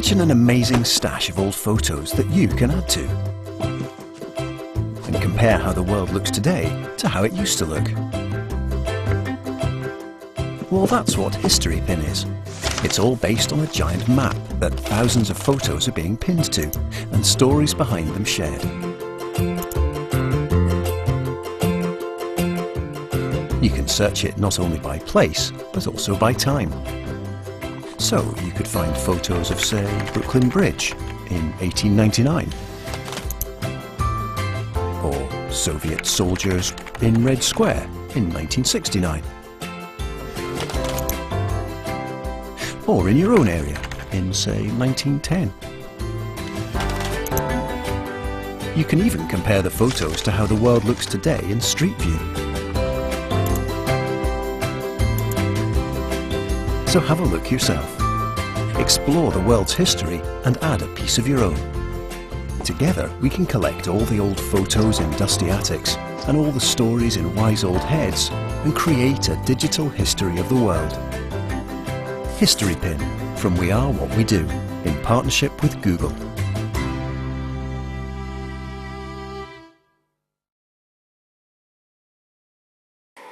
Imagine an amazing stash of old photos that you can add to. And compare how the world looks today to how it used to look. Well, that's what History Pin is. It's all based on a giant map that thousands of photos are being pinned to, and stories behind them shared. You can search it not only by place, but also by time. So you could find photos of, say, Brooklyn Bridge in 1899, or Soviet soldiers in Red Square in 1969, or in your own area in, say, 1910. You can even compare the photos to how the world looks today in Street View. So have a look yourself. Explore the world's history and add a piece of your own. Together we can collect all the old photos in dusty attics and all the stories in wise old heads and create a digital history of the world. History Pin, from We Are What We Do, in partnership with Google.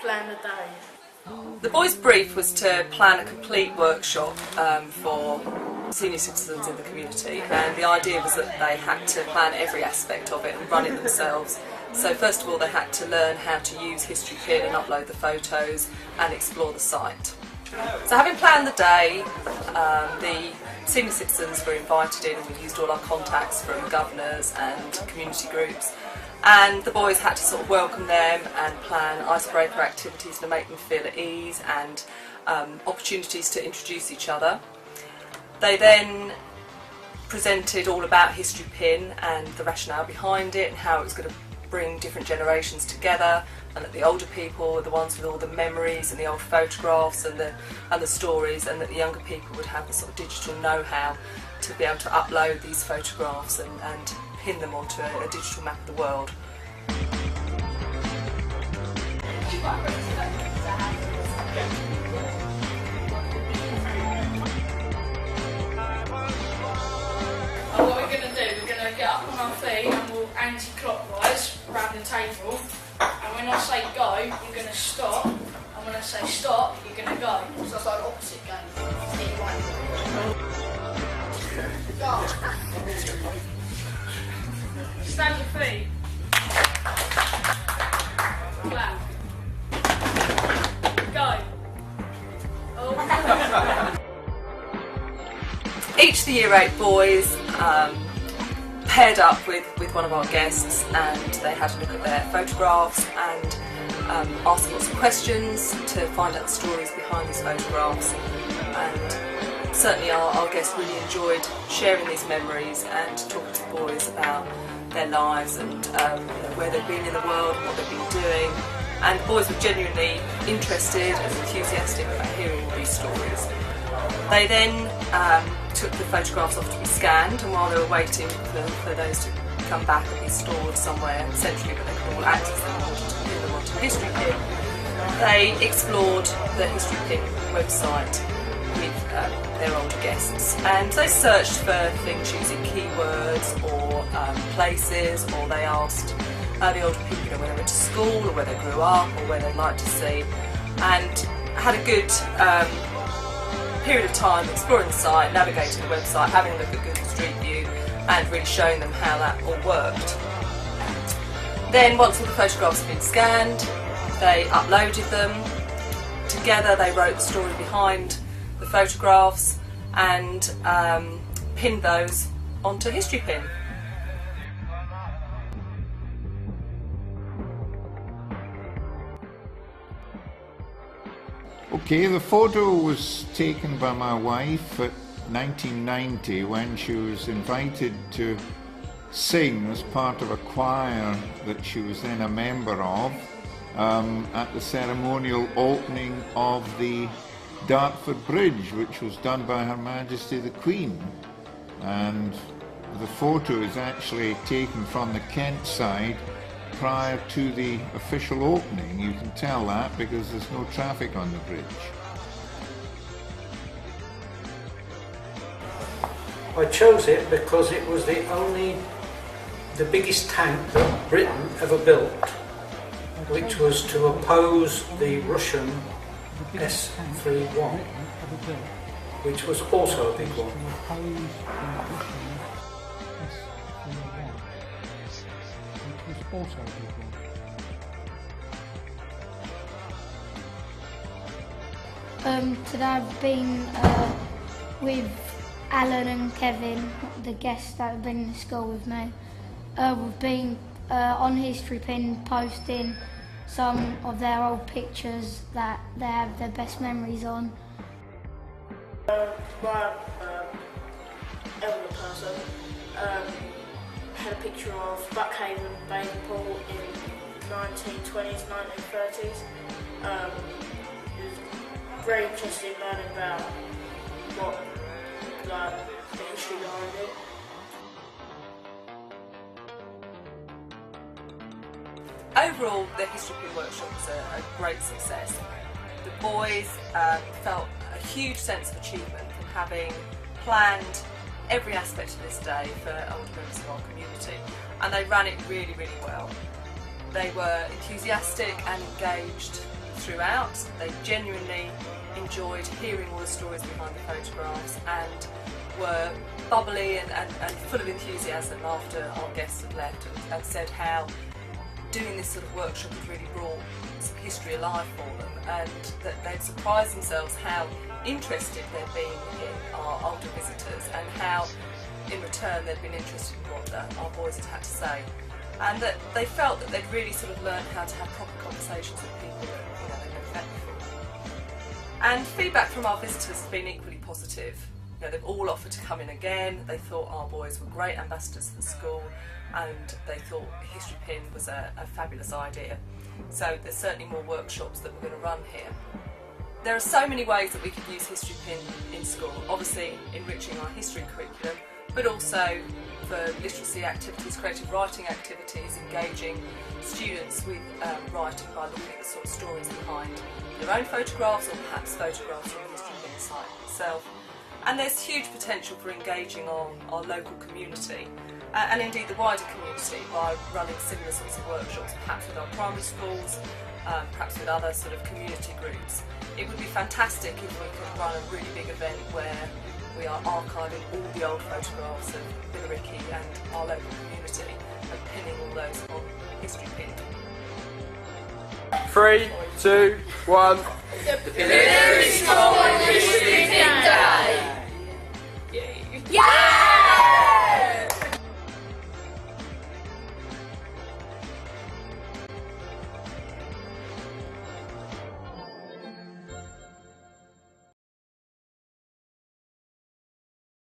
Plan a day. The boys' brief was to plan a complete workshop for senior citizens in the community, and the idea was that they had to plan every aspect of it and run it themselves. So first of all they had to learn how to use History Pin and upload the photos and explore the site. So having planned the day, the senior citizens were invited in, and we used all our contacts from governors and community groups. And the boys had to sort of welcome them and plan icebreaker activities to make them feel at ease, and opportunities to introduce each other. They then presented all about History Pin and the rationale behind it and how it was going to bring different generations together, and that the older people were the ones with all the memories and the old photographs and the stories, and that the younger people would have the sort of digital know-how to be able to upload these photographs and pin them onto a digital map of the world. And what we're going to do, we're going to get up on our feet and we'll anti-clockwise around the table. And when I say go, you're going to stop. And when I say stop, you're going to go. So it's like an opposite game. Go. Stand your feet. Clap. Go. Oh. Each of the Year 8 boys paired up with one of our guests, and they had to look at their photographs and ask lots of questions to find out the stories behind these photographs. And certainly our guests really enjoyed sharing these memories and talking to the boys about their lives and where they've been in the world and what they've been doing. And the boys were genuinely interested and enthusiastic about hearing all these stories. They then took the photographs off to be scanned, and while they were waiting for those to come back and be stored somewhere centrally where they could all access them in order to pin them onto History Pin, they explored the History Pin website with their older guests, and they searched for things using keywords or places, or they asked the older people where they went to school or where they grew up or where they'd like to see, and had a good period of time exploring the site, navigating the website, having a look at Google Street View and really showing them how that all worked. Then once all the photographs had been scanned, they uploaded them. Together they wrote the story behind the photographs and pinned those onto History Pin. Okay, the photo was taken by my wife at 1990 when she was invited to sing as part of a choir that she was then a member of at the ceremonial opening of the Dartford Bridge, which was done by Her Majesty the Queen. And the photo is actually taken from the Kent side prior to the official opening. You can tell that because there's no traffic on the bridge. I chose it because it was the biggest tank that Britain ever built, which was to oppose the Russian S-31, which was also a big one. Today I've been with Alan and Kevin, the guests that have been in the school with me. We've been on History Pin posting some of their old pictures that they have their best memories on. My elder person had a picture of Buckhaven bathing pool in 1920s, 1930s. He was very interested in learning about the history behind it. Overall, the History Pin workshop was a great success. The boys felt a huge sense of achievement from having planned every aspect of this day for older members of our community, and they ran it really, really well. They were enthusiastic and engaged throughout. They genuinely enjoyed hearing all the stories behind the photographs and were bubbly and full of enthusiasm after our guests had left and said how doing this sort of workshop has really brought some history alive for them, and that they'd surprised themselves how interested they'd been in our older visitors and how in return they'd been interested in what our boys had to say, and that they felt that they'd really sort of learned how to have proper conversations with people that they'd never met before. And feedback from our visitors has been equally positive. They've all offered to come in again. They thought our boys were great ambassadors for the school, and they thought History Pin was a fabulous idea. So there's certainly more workshops that we're going to run here. There are so many ways that we could use History Pin in school, obviously enriching our history curriculum, but also for literacy activities, creative writing activities, engaging students with writing by looking at the sort of stories behind their own photographs or perhaps photographs from the History Pin site itself. And there's huge potential for engaging on our local community and indeed the wider community by running similar sorts of workshops, perhaps with our primary schools, perhaps with other sort of community groups. It would be fantastic if we could run a really big event where we are archiving all the old photographs of Billericay and our local community and pinning all those on History Pin. 3, 2, 1. The Billericay School History